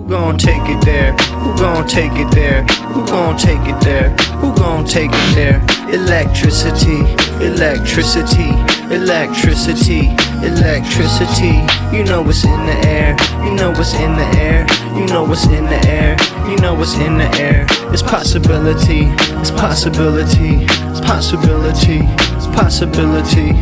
Who gon' take it there? Who gon' take it there? Who gon' take it there? Who gon' take it there? Electricity, electricity, electricity, electricity. You know what's in the air. You know what's in the air. You know what's in the air. You know what's in the air. It's possibility. It's possibility. It's possibility. It's possibility.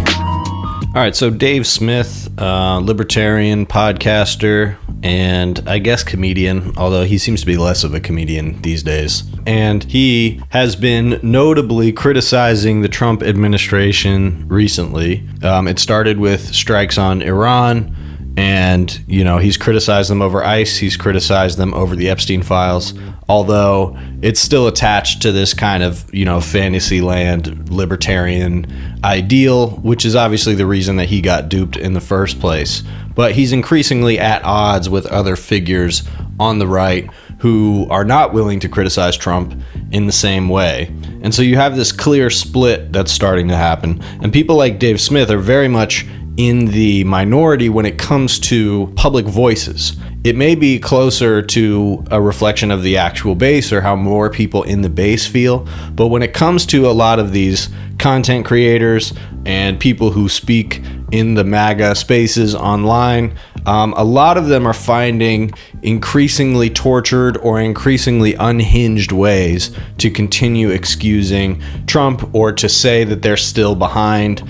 All right, so Dave Smith, libertarian podcaster, and I guess comedian, although he seems to be less of a comedian these days. And he has been notably criticizing the Trump administration recently. It started with strikes on Iran, and, you know, he's criticized them over ICE, he's criticized them over the Epstein files, although it's still attached to this kind of, you know, fantasyland libertarian ideal, which is obviously the reason that he got duped in the first place. But he's increasingly at odds with other figures on the right who are not willing to criticize Trump in the same way. And so you have this clear split that's starting to happen. And people like Dave Smith are very much in the minority when it comes to public voices. It may be closer to a reflection of the actual base or how more people in the base feel, but when it comes to a lot of these content creators and people who speak in the MAGA spaces online, a lot of them are finding increasingly tortured or increasingly unhinged ways to continue excusing Trump or to say that they're still behind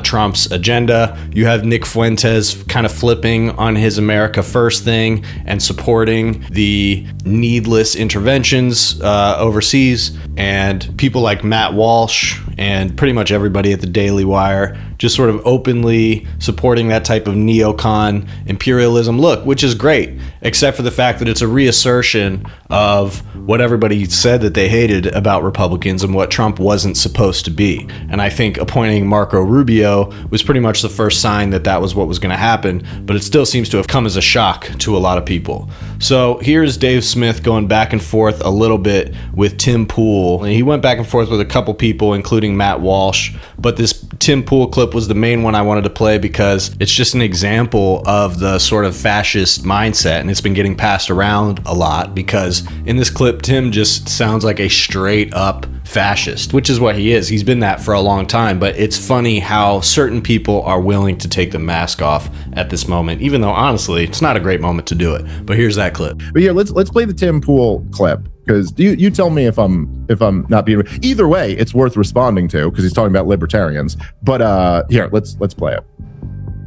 Trump's agenda. You have Nick Fuentes kind of flipping on his America First thing and supporting the needless interventions overseas, and people like Matt Walsh and pretty much everybody at the Daily Wire just sort of openly supporting that type of neocon imperialism look, which is great, except for the fact that it's a reassertion of what everybody said that they hated about Republicans and what Trump wasn't supposed to be. And I think appointing Marco Rubio was pretty much the first sign that that was what was going to happen, but it still seems to have come as a shock to a lot of people. So here's Dave Smith going back and forth a little bit with Tim Pool. And he went back and forth with a couple people, including Matt Walsh, but this Tim Pool clip was the main one I wanted to play because it's just an example of the sort of fascist mindset, and it's been getting passed around a lot because in this clip, Tim just sounds like a straight up fascist, which is what he is. He's been that for a long time, but it's funny how certain people are willing to take the mask off at this moment, even though honestly, it's not a great moment to do it. But here's that clip. But yeah, let's play the Tim Pool clip, because you tell me if I'm not being, either way, it's worth responding to because he's talking about libertarians. But here, let's play it.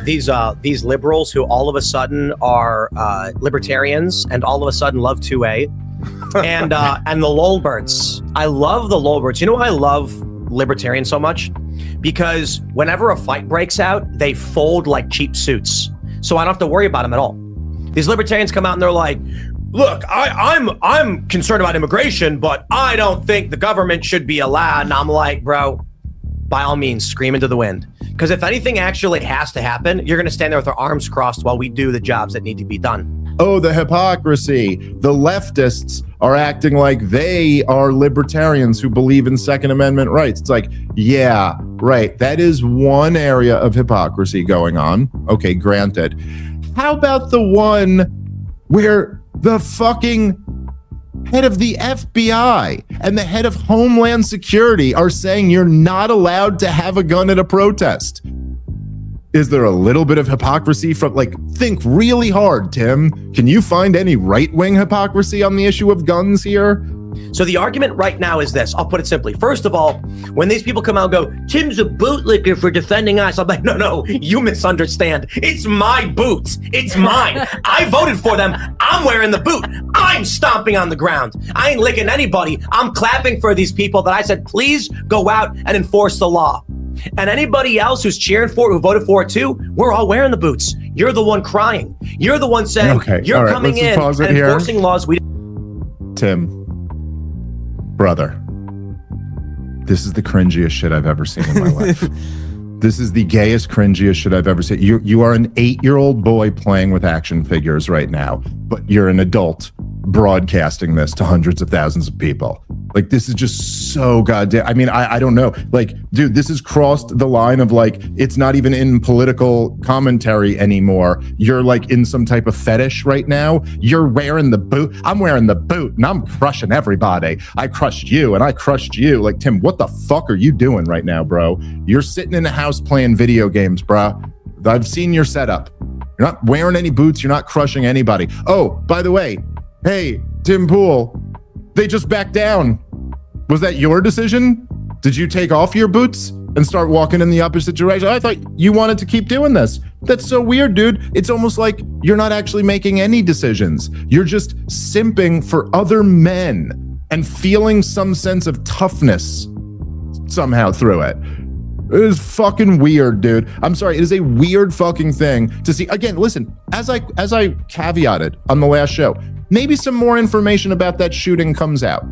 These liberals who all of a sudden are libertarians and all of a sudden love 2A and the lolberts. I love the lolberts. You know why I love libertarians so much? Because whenever a fight breaks out, they fold like cheap suits. So I don't have to worry about them at all. These libertarians come out and they're like, look, I'm concerned about immigration, but I don't think the government should be allowed. And I'm like, bro, by all means, scream into the wind. Because if anything actually has to happen, you're going to stand there with our arms crossed while we do the jobs that need to be done. Oh, the hypocrisy. The leftists are acting like they are libertarians who believe in Second Amendment rights. It's like, yeah, right. That is one area of hypocrisy going on. Okay, granted. How about the one where the fucking head of the FBI and the head of Homeland Security are saying you're not allowed to have a gun at a protest? Is there a little bit of hypocrisy from, like, think really hard, Tim. Can you find any right-wing hypocrisy on the issue of guns here? So the argument right now is this. I'll put it simply. First of all, when these people come out and go, Tim's a bootlicker for defending us, I'm like, no, you misunderstand. It's my boots. It's mine. I voted for them. I'm wearing the boot. I'm stomping on the ground. I ain't licking anybody. I'm clapping for these people that I said, please go out and enforce the law. And anybody else who's cheering for it, who voted for it too, we're all wearing the boots. You're the one crying. You're the one saying, okay, you're right, coming in and enforcing laws. Tim, brother, this is the cringiest shit I've ever seen in my life. This is the gayest, cringiest shit I've ever seen. You are an 8-year-old boy playing with action figures right now, but you're an adult broadcasting this to hundreds of thousands of people. Like, this is just so goddamn. I mean, I don't know. Like, dude, this has crossed the line of like, it's not even in political commentary anymore. You're like in some type of fetish right now. You're wearing the boot. I'm wearing the boot and I'm crushing everybody. I crushed you and I crushed you. Like, Tim, what the fuck are you doing right now, bro? You're sitting in a house playing video games, bro. I've seen your setup. You're not wearing any boots. You're not crushing anybody. Oh, by the way, hey, Tim Pool, they just backed down. Was that your decision? Did you take off your boots and start walking in the opposite direction? I thought you wanted to keep doing this. That's so weird, dude. It's almost like you're not actually making any decisions. You're just simping for other men and feeling some sense of toughness somehow through it. It is fucking weird, dude. I'm sorry. It is a weird fucking thing to see. Again, listen, as I caveated on the last show, maybe some more information about that shooting comes out.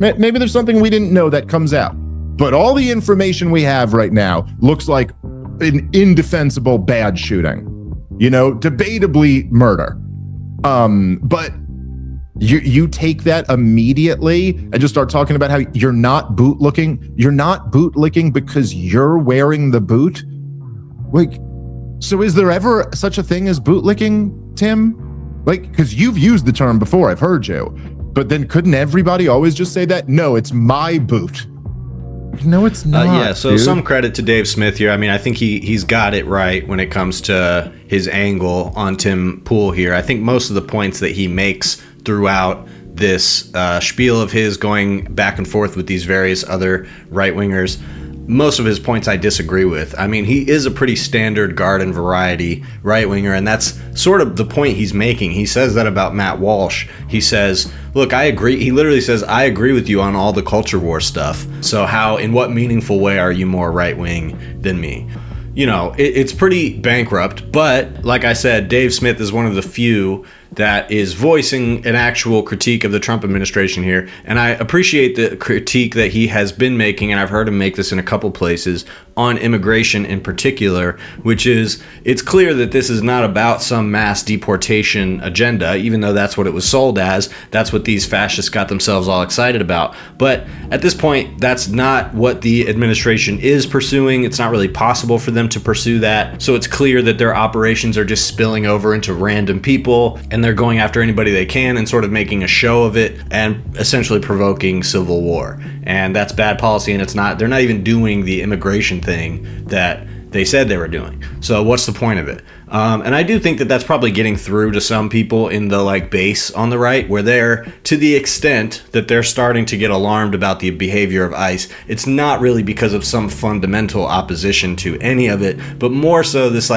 Maybe there's something we didn't know that comes out. But all the information we have right now looks like an indefensible bad shooting. You know, debatably murder. But you take that immediately and just start talking about how you're not bootlicking. You're not bootlicking because you're wearing the boot. Like, so is there ever such a thing as bootlicking, Tim? Like, because you've used the term before, I've heard you. But then couldn't everybody always just say that? No, it's my boot. No, it's not. Yeah, so dude. Some credit to Dave Smith here. I mean, I think he's got it right when it comes to his angle on Tim Pool here. I think most of the points that he makes throughout this spiel of his going back and forth with these various other right-wingers, most of his points I disagree with. I mean, he is a pretty standard garden variety right-winger, and that's sort of the point he's making. He says that about Matt Walsh. He says, look, I agree. He literally says, I agree with you on all the culture war stuff. So in what meaningful way are you more right-wing than me? You know, it's pretty bankrupt, but like I said, Dave Smith is one of the few that is voicing an actual critique of the Trump administration here. And I appreciate the critique that he has been making, and I've heard him make this in a couple places, on immigration in particular, which is, it's clear that this is not about some mass deportation agenda, even though that's what it was sold as. That's what these fascists got themselves all excited about. But at this point, that's not what the administration is pursuing. It's not really possible for them to pursue that. So it's clear that their operations are just spilling over into random people, and they're going after anybody they can and sort of making a show of it and essentially provoking civil war. And that's bad policy, and they're not even doing the immigration thing that they said they were doing. So what's the point of it? And I do think that that's probably getting through to some people in the base on the right, where they're, to the extent that they're starting to get alarmed about the behavior of ICE, it's not really because of some fundamental opposition to any of it, but more so this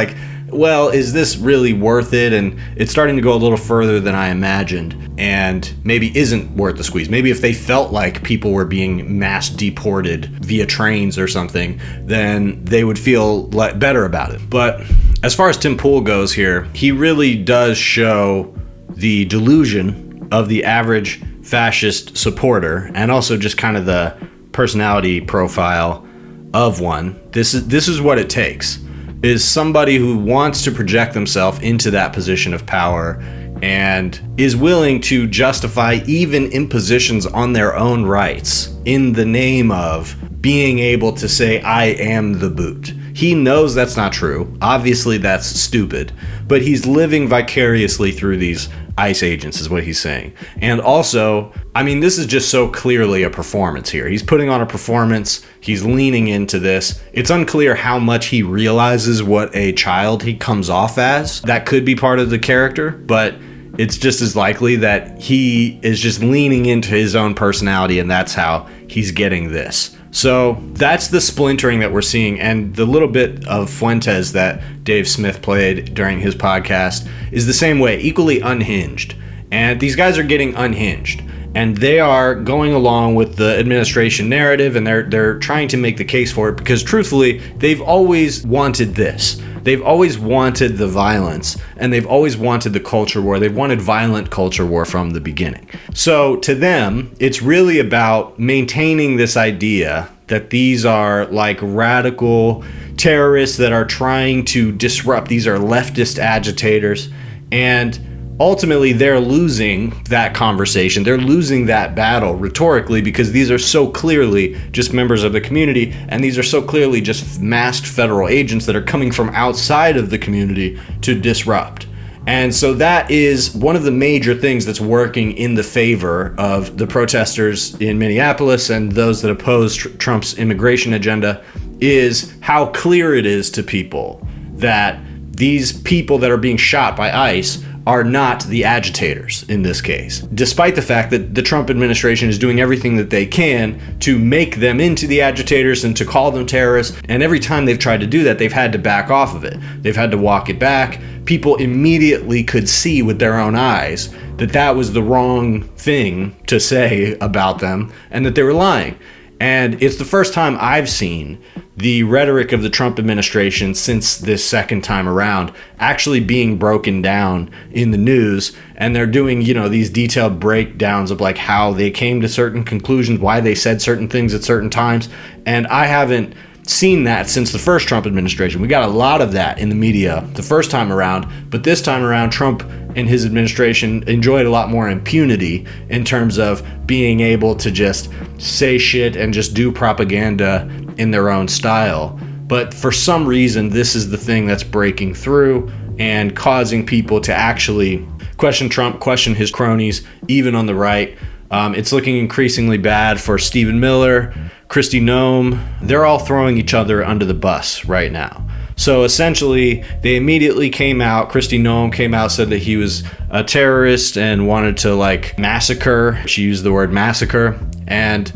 well, is this really worth it? And it's starting to go a little further than I imagined, and maybe isn't worth the squeeze. Maybe if they felt like people were being mass deported via trains or something, then they would feel better about it. But as far as Tim Pool goes here, he really does show the delusion of the average fascist supporter, and also just kind of the personality profile of one. This is what it takes. Is somebody who wants to project themselves into that position of power and is willing to justify even impositions on their own rights in the name of being able to say, I am the boot. He knows that's not true. Obviously, that's stupid. But he's living vicariously through these ICE agents, is what he's saying. And also, I mean, this is just so clearly a performance here. He's putting on a performance. He's leaning into this. It's unclear how much he realizes what a child he comes off as. That could be part of the character, but it's just as likely that he is just leaning into his own personality, and that's how he's getting this. So that's the splintering that we're seeing, and the little bit of Fuentes that Dave Smith played during his podcast is the same way, equally unhinged. And these guys are getting unhinged, and they are going along with the administration narrative, and they're trying to make the case for it, because truthfully, they've always wanted this. They've always wanted the violence, and they've always wanted the culture war. They've wanted violent culture war from the beginning. So to them, it's really about maintaining this idea that these are radical terrorists that are trying to disrupt. These are leftist agitators, and ultimately they're losing that conversation. They're losing that battle rhetorically because these are so clearly just members of the community, and these are so clearly just masked federal agents that are coming from outside of the community to disrupt. And so that is one of the major things that's working in the favor of the protesters in Minneapolis and those that oppose Trump's immigration agenda, is how clear it is to people that these people that are being shot by ICE are not the agitators in this case, despite the fact that the Trump administration is doing everything that they can to make them into the agitators and to call them terrorists. And every time they've tried to do that, they've had to back off of it. They've had to walk it back. People immediately could see with their own eyes that that was the wrong thing to say about them and that they were lying. And it's the first time I've seen the rhetoric of the Trump administration since this second time around actually being broken down in the news. And they're doing, these detailed breakdowns of like how they came to certain conclusions, why they said certain things at certain times. And I haven't seen that since the first Trump administration. We got a lot of that in the media the first time around, but this time around, Trump and his administration enjoyed a lot more impunity in terms of being able to just say shit and just do propaganda in their own style. But for some reason, this is the thing that's breaking through and causing people to actually question Trump, question his cronies, even on the right. It's looking increasingly bad for Stephen Miller, Kristi Noem. They're all throwing each other under the bus right now. So essentially, they immediately came out. Kristi Noem came out, said that he was a terrorist and wanted to massacre. She used the word massacre. And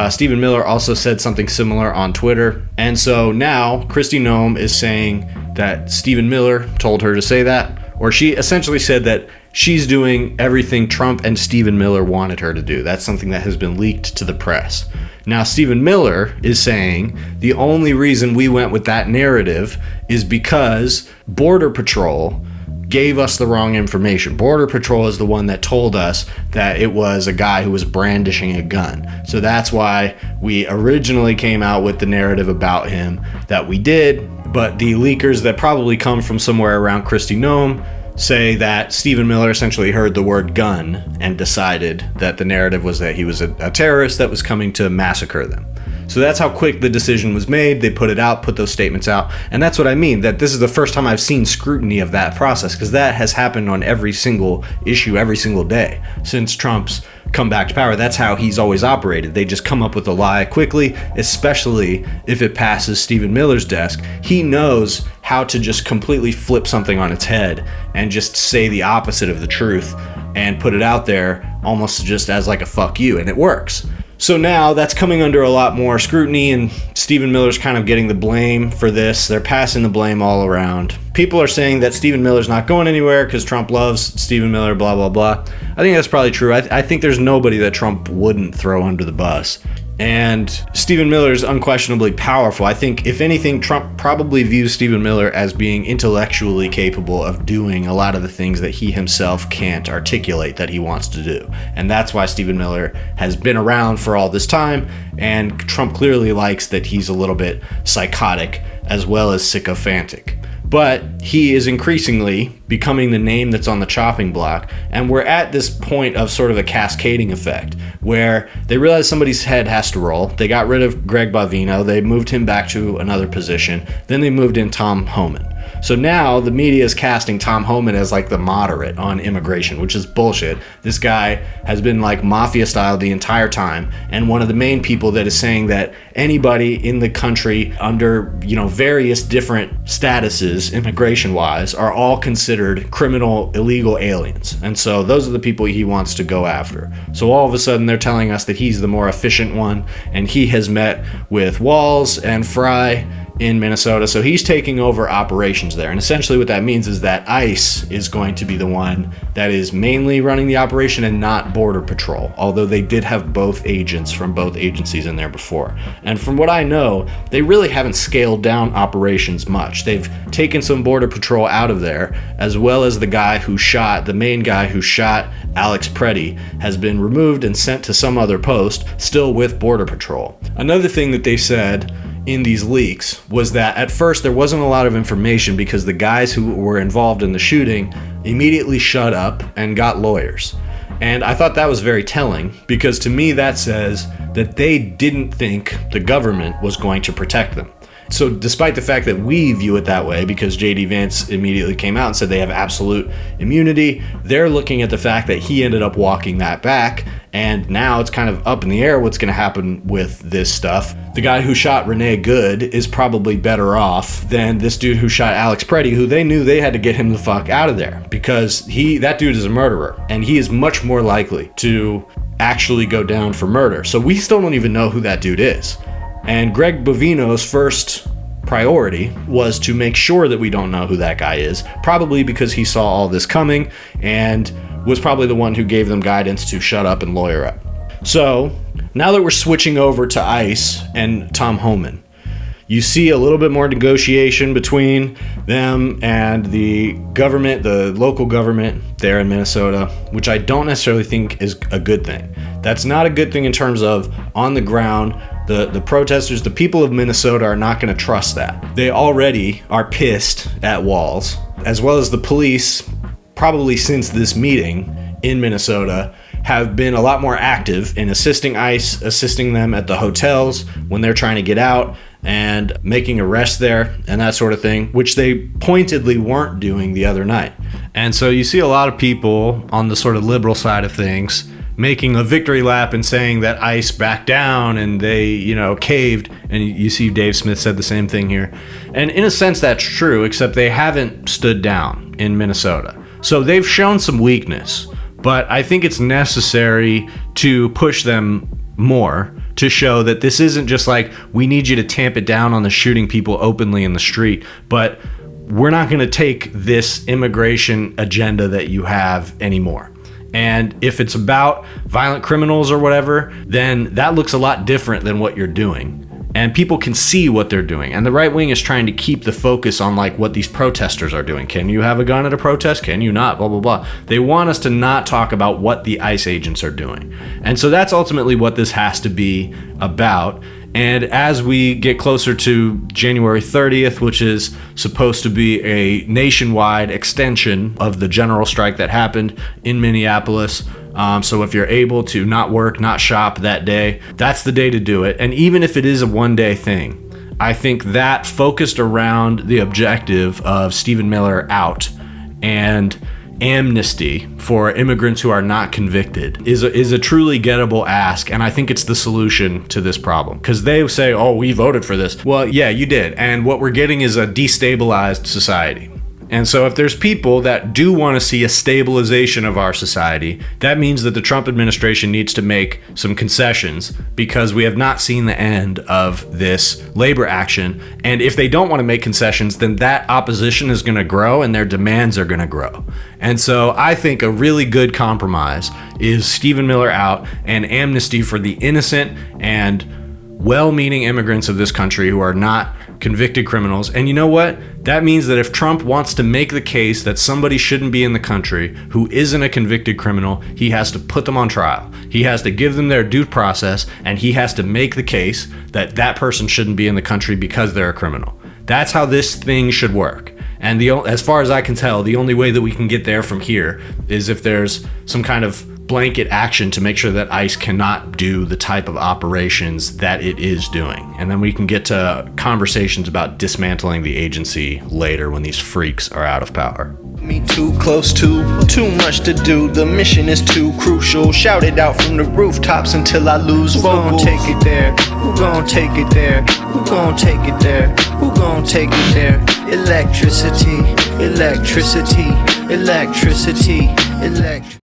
Stephen Miller also said something similar on Twitter. And so now Kristi Noem is saying that Stephen Miller told her to say that, or she essentially said that she's doing everything Trump and Stephen Miller wanted her to do. That's something that has been leaked to the press. Now, Stephen Miller is saying the only reason we went with that narrative is because Border Patrol gave us the wrong information. Border Patrol is the one that told us that it was a guy who was brandishing a gun. So that's why we originally came out with the narrative about him that we did. But the leakers that probably come from somewhere around Kristi Noem say that Stephen Miller essentially heard the word gun and decided that the narrative was that he was a terrorist that was coming to massacre them. So that's how quick the decision was made. They put it out, put those statements out. And that's what I mean, that this is the first time I've seen scrutiny of that process, because that has happened on every single issue, every single day since Trump's come back to power. That's how he's always operated. They just come up with a lie quickly, especially if it passes Stephen Miller's desk. He knows how to just completely flip something on its head and just say the opposite of the truth and put it out there almost just as like a fuck you, and it works. So now that's coming under a lot more scrutiny, and Stephen Miller's kind of getting the blame for this. They're passing the blame all around. People are saying that Stephen Miller's not going anywhere because Trump loves Stephen Miller, blah, blah, blah. I think that's probably true. I think there's nobody that Trump wouldn't throw under the bus. And Stephen Miller is unquestionably powerful. I think, if anything, Trump probably views Stephen Miller as being intellectually capable of doing a lot of the things that he himself can't articulate that he wants to do. And that's why Stephen Miller has been around for all this time. And Trump clearly likes that he's a little bit psychotic as well as sycophantic. But he is increasingly becoming the name that's on the chopping block. And we're at this point of sort of a cascading effect where they realize somebody's head has to roll. They got rid of Greg Bovino. They moved him back to another position. Then they moved in Tom Homan. So now the media is casting Tom Homan as like the moderate on immigration, which is bullshit. This guy has been like mafia style the entire time, and one of the main people that is saying that anybody in the country under, various different statuses immigration wise are all considered criminal illegal aliens. And so those are the people he wants to go after. So all of a sudden they're telling us that he's the more efficient one, and he has met with Walz and Fry in Minnesota. So he's taking over operations there. And essentially what that means is that ICE is going to be the one that is mainly running the operation and not Border Patrol, although they did have both agents from both agencies in there before. And from what I know, they really haven't scaled down operations much. They've taken some Border Patrol out of there, as well as the main guy who shot Alex Preddy has been removed and sent to some other post, still with Border Patrol. Another thing that they said in these leaks was that at first there wasn't a lot of information because the guys who were involved in the shooting immediately shut up and got lawyers. And I thought that was very telling, because to me that says that they didn't think the government was going to protect them. So despite the fact that we view it that way, because J.D. Vance immediately came out and said they have absolute immunity, they're looking at the fact that he ended up walking that back, and now it's kind of up in the air what's going to happen with this stuff. The guy who shot Renee Good is probably better off than this dude who shot Alex Preddy, who they knew they had to get him the fuck out of there, because that dude is a murderer, and he is much more likely to actually go down for murder. So we still don't even know who that dude is. And Greg Bovino's first priority was to make sure that we don't know who that guy is, probably because he saw all this coming and was probably the one who gave them guidance to shut up and lawyer up. So now that we're switching over to ICE and Tom Homan, you see a little bit more negotiation between them and the government, the local government there in Minnesota, which I don't necessarily think is a good thing. That's not a good thing in terms of on the ground. The protesters, the people of Minnesota are not going to trust that. They already are pissed at Walz, as well as the police, probably since this meeting in Minnesota, have been a lot more active in assisting ICE, assisting them at the hotels when they're trying to get out, and making arrests there and that sort of thing, which they pointedly weren't doing the other night. And so you see a lot of people on the sort of liberal side of things making a victory lap and saying that ICE backed down and they, caved. And you see Dave Smith said the same thing here. And in a sense, that's true, except they haven't stood down in Minnesota. So they've shown some weakness, but I think it's necessary to push them more to show that this isn't just like, we need you to tamp it down on the shooting people openly in the street, but we're not going to take this immigration agenda that you have anymore. And if it's about violent criminals or whatever, then that looks a lot different than what you're doing. And people can see what they're doing. And the right wing is trying to keep the focus on like what these protesters are doing. Can you have a gun at a protest? Can you not? Blah, blah, blah. They want us to not talk about what the ICE agents are doing. And so that's ultimately what this has to be about. And as we get closer to January 30th, which is supposed to be a nationwide extension of the general strike that happened in Minneapolis, so if you're able to not work, not shop that day, that's the day to do it. And even if it is a one-day thing, I think that focused around the objective of Stephen Miller out and amnesty for immigrants who are not convicted is a truly gettable ask, and I think it's the solution to this problem. Because they say, oh, we voted for this. Well, yeah, you did. And what we're getting is a destabilized society. And so if there's people that do want to see a stabilization of our society, that means that the Trump administration needs to make some concessions, because we have not seen the end of this labor action. And if they don't want to make concessions, then that opposition is going to grow and their demands are going to grow. And so I think a really good compromise is Stephen Miller out and amnesty for the innocent and well-meaning immigrants of this country who are not convicted criminals. And you know what? That means that if Trump wants to make the case that somebody shouldn't be in the country who isn't a convicted criminal, he has to put them on trial. He has to give them their due process, and he has to make the case that that person shouldn't be in the country because they're a criminal. That's how this thing should work. And as far as I can tell, the only way that we can get there from here is if there's some kind of blanket action to make sure that ICE cannot do the type of operations that it is doing. And then we can get to conversations about dismantling the agency later when these freaks are out of power. Me too close to, too much to do. The mission is too crucial. Shout it out from the rooftops until I lose vocals. Who gon' take it there? Who gon' take it there? Who gon' take it there? Who gon' take it there? Electricity, electricity, electricity, electricity.